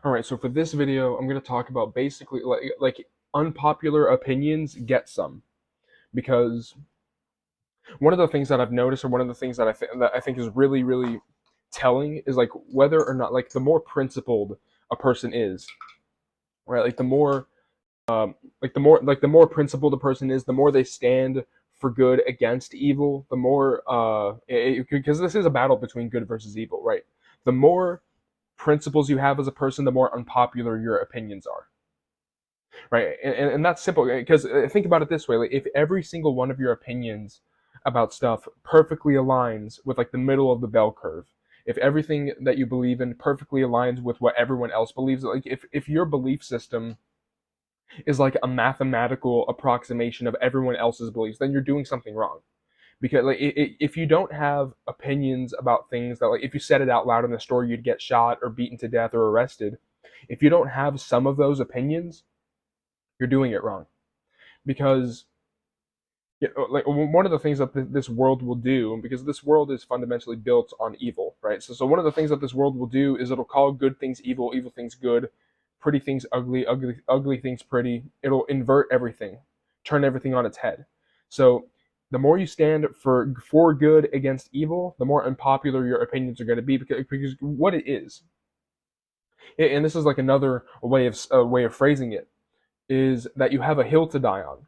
All right, so for this video, I'm going to talk about basically like unpopular opinions get some, because one of the things that I've noticed, or one of the things that I think is really telling, is like whether or not, like, the more principled a person is, right? Like the more principled a person is, the more they stand for good against evil, the more because this is a battle between good versus evil, right? The more principles you have as a person, the more unpopular your opinions are, right? And that's simple, because think about it this way: like, if every single one of your opinions about stuff perfectly aligns with like the middle of the bell curve, if everything that you believe in perfectly aligns with what everyone else believes, like if your belief system is like a mathematical approximation of everyone else's beliefs, then you're doing something wrong. Because like if you don't have opinions about things that, like, if you said it out loud in the store you'd get shot or beaten to death or arrested, if you don't have some of those opinions, you're doing it wrong. Because like one of the things that this world will do, because this world is fundamentally built on evil, right? So one of the things that this world will do is it'll call good things evil, evil things good, pretty things ugly, ugly things pretty. It'll invert everything, turn everything on its head. So the more you stand for good against evil, the more unpopular your opinions are going to be, because what it is, and this is like another way of phrasing it, is that you have a hill to die on.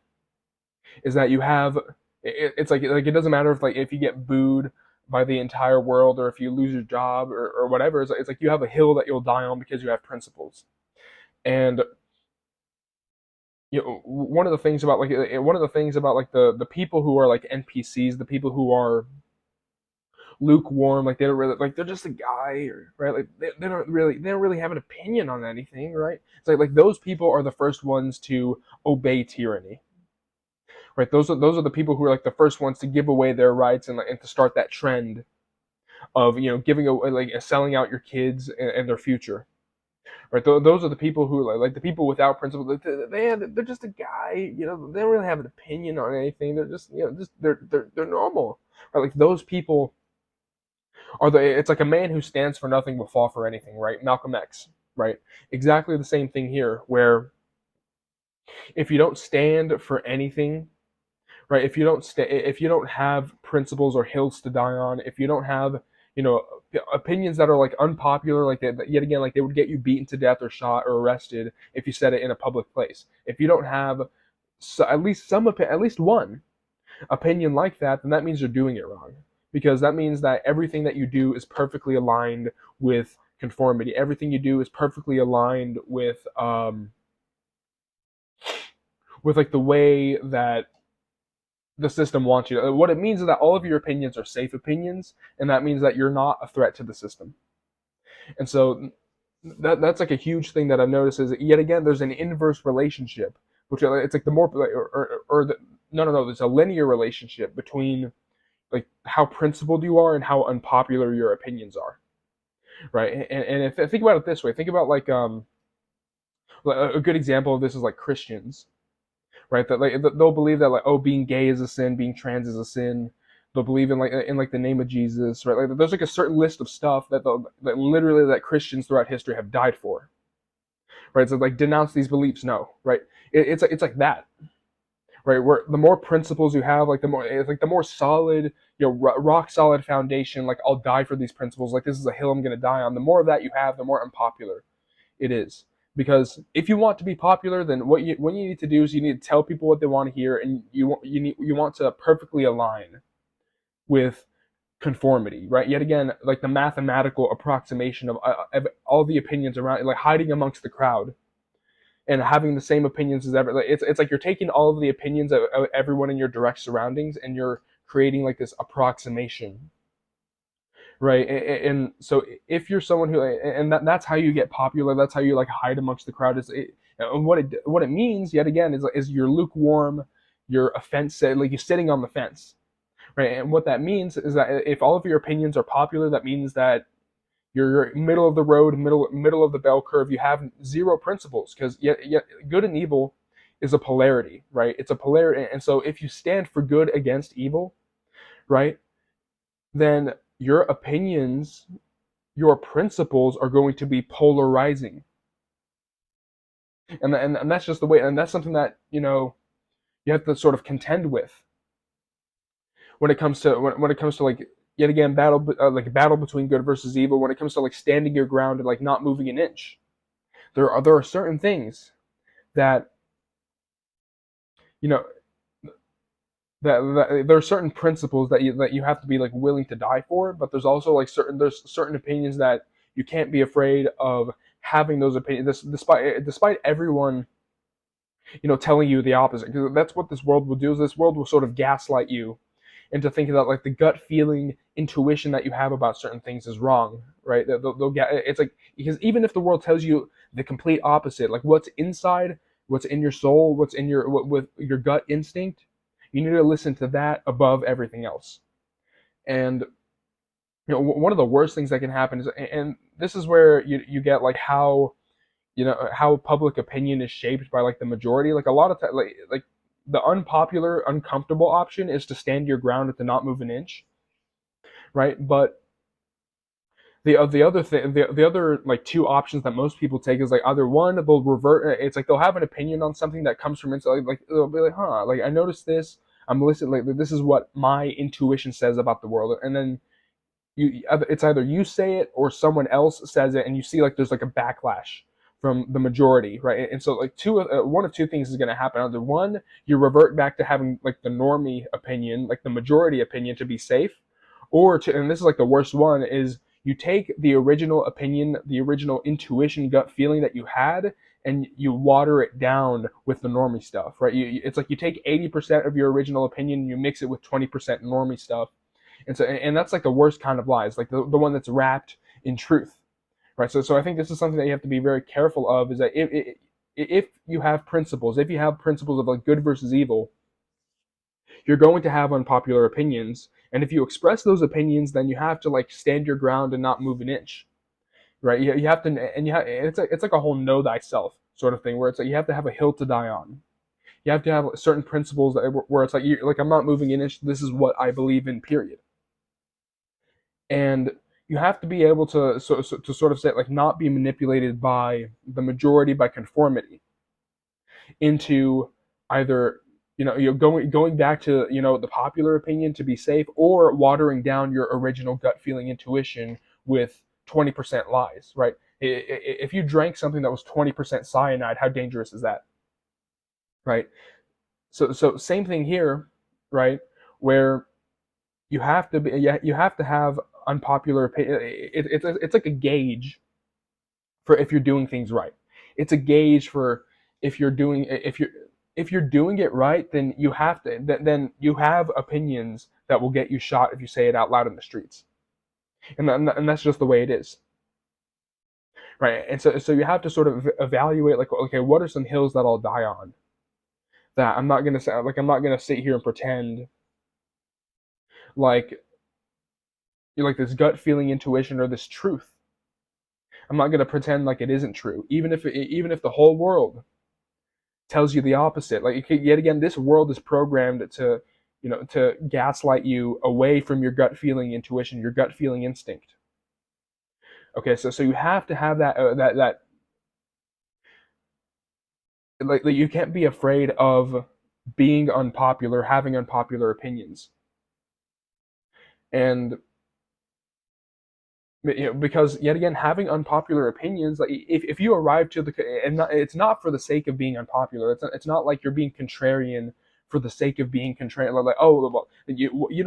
Is that you have it's like it doesn't matter if you get booed by the entire world, or if you lose your job, or whatever. It's like you have a hill that you'll die on because you have principles. And one of the things about like the people who are like NPCs, the people who are lukewarm, like they don't really, like, they're just a guy, right? Like they don't really have an opinion on anything, right? It's like those people are the first ones to obey tyranny, right? Those are the people who are like the first ones to give away their rights, and to start that trend of, giving away, like, selling out your kids and their future, right? Those are the people who like the people without principle. They're just a guy, they don't really have an opinion on anything. They're just, they're normal, right? Like those people are the it's like a man who stands for nothing will fall for anything, right? Malcolm X, right? Exactly the same thing here, where if you don't stand for anything, right? If you don't have principles or hills to die on, if you don't have, you know opinions that are like unpopular, like that, yet again, like they would get you beaten to death or shot or arrested if you said it in a public place. If you don't have at least at least one opinion like that, then that means you're doing it wrong, because that means that everything that you do is perfectly aligned with conformity. Everything you do is perfectly aligned with like the way that the system wants you to. What it means is that all of your opinions are safe opinions, and that means that you're not a threat to the system. And so that's like a huge thing that I've noticed, is that, yet again, there's an inverse relationship, which it's like the more, or the, no, there's a linear relationship between like how principled you are and how unpopular your opinions are, right? And if think about it this way, think about like a good example of this is like Christians, right? That like they'll believe that, like, oh, being gay is a sin, being trans is a sin. They'll believe in like the name of Jesus, right? Like there's like a certain list of stuff that literally that Christians throughout history have died for, right? So like denounce these beliefs, no, right? It's like that, right? Where the more principles you have, like the more solid, rock solid foundation. Like, I'll die for these principles. Like, this is a hill I'm gonna die on. The more of that you have, the more unpopular it is. Because if you want to be popular, then what you need to do is you need to tell people what they want to hear, and you want to perfectly align with conformity, right? Yet again, like the mathematical approximation of all the opinions around, like hiding amongst the crowd and having the same opinions as ever. Like, it's like you're taking all of the opinions of everyone in your direct surroundings, and you're creating like this approximation, right? And so if you're someone who, and that's how you get popular, that's how you like hide amongst the crowd. And what it means, yet again, is you're lukewarm, you're offensive, like you're sitting on the fence, right? And what that means is that if all of your opinions are popular, that means that you're middle of the road, middle of the bell curve. You have zero principles, because yet good and evil is a polarity, right? It's a polarity. And so if you stand for good against evil, right, then your opinions, your principles are going to be polarizing. And that's just the way, and that's something that you have to sort of contend with when it comes to when it comes to like yet again like a battle between good versus evil. When it comes to like standing your ground and like not moving an inch, there are certain things that you know that there are certain principles that you have to be like willing to die for, but there's also like there's certain opinions that you can't be afraid of having those opinions, despite everyone telling you the opposite, because that's what this world will do. Is this world will sort of gaslight you into thinking that like the gut feeling intuition that you have about certain things is wrong, right? They'll get it's like, because even if the world tells you the complete opposite, like what's inside, what's in your soul, what's in your with your gut instinct, you need to listen to that above everything else. And one of the worst things that can happen is, and this is where you get like how public opinion is shaped by like the majority. Like a lot of like the unpopular, uncomfortable option is to stand your ground and to not move an inch, right? But the other thing, the other like two options that most people take is like either one, they'll revert. It's like they'll have an opinion on something that comes from inside. Like they'll be like, huh, like I noticed this. I'm listening. Like this is what my intuition says about the world, and then it's either you say it or someone else says it, and you see like there's like a backlash from the majority, right? And so like one of two things is going to happen. Either one, you revert back to having like the normie opinion, like the majority opinion, to be safe, or to, and this is like the worst one, is you take the original opinion, the original intuition, gut feeling that you had, and you water it down with the normie stuff, right? It's like you take 80% of your original opinion and you mix it with 20% normie stuff. And that's like the worst kind of lies, like the one that's wrapped in truth, right? So I think this is something that you have to be very careful of, is that if you have principles, if you have principles of like good versus evil, you're going to have unpopular opinions, and if you express those opinions, then you have to like stand your ground and not move an inch, right? You have to, and it's like a whole know thyself sort of thing, where it's like you have to have a hill to die on. You have to have certain principles where it's like I'm not moving an inch. This is what I believe in. Period. And you have to be able to sort of say like not be manipulated by the majority, by conformity, into either going back to the popular opinion to be safe, or watering down your original gut feeling intuition with 20% lies, right? If you drank something that was 20% cyanide, how dangerous is that, right? So same thing here, right? Where you have to have unpopular opinion. It's like a gauge for if you're doing things right. It's a gauge for if you're doing it right, then you have to then you have opinions that will get you shot if you say it out loud in the streets, and that's just the way it is, right? And so you have to sort of evaluate like, okay, what are some hills that I'll die on, that I'm not gonna say, like I'm not gonna sit here and pretend like like this gut feeling intuition or this truth. I'm not going to pretend like it isn't true, even if the whole world tells you the opposite. Like yet again, this world is programmed to gaslight you away from your gut feeling intuition, your gut feeling instinct. Okay, so you have to have that like you can't be afraid of being unpopular, having unpopular opinions, and because yet again, having unpopular opinions, like if you arrive to and it's not for the sake of being unpopular. It's not like you're being contrarian for the sake of being contrarian. Like, oh, well,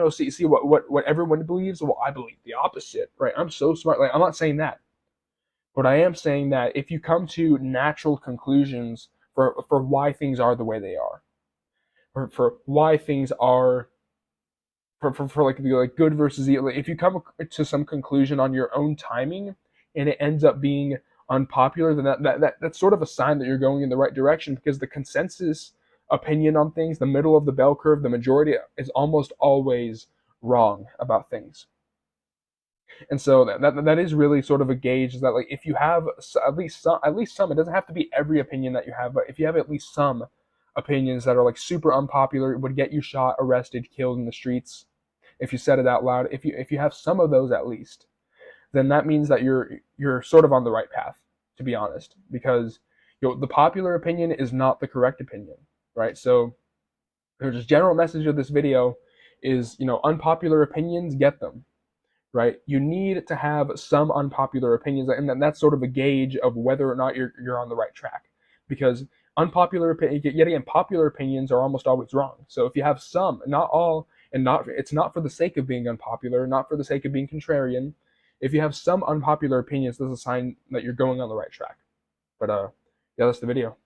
see what everyone believes. Well, I believe the opposite, right? I'm so smart. Like, I'm not saying that, but I am saying that if you come to natural conclusions for why things are the way they are, or for why things are for like the like good versus evil. If you come to some conclusion on your own timing and it ends up being unpopular, then that's sort of a sign that you're going in the right direction, because the consensus opinion on things, the middle of the bell curve, the majority is almost always wrong about things. And so that is really sort of a gauge, is that like if you have at least some, it doesn't have to be every opinion that you have, but if you have at least some opinions that are like super unpopular, would get you shot, arrested, killed in the streets, if you said it out loud, if you have some of those at least, then that means that you're sort of on the right path, to be honest, because the popular opinion is not the correct opinion, right? So the just general message of this video is, unpopular opinions, get them, right? You need to have some unpopular opinions, and then that's sort of a gauge of whether or not you're on the right track. Because yet again, popular opinions are almost always wrong. So if you have some, not all, and it's not for the sake of being unpopular, not for the sake of being contrarian. If you have some unpopular opinions, that's a sign that you're going on the right track. But yeah, that's the video.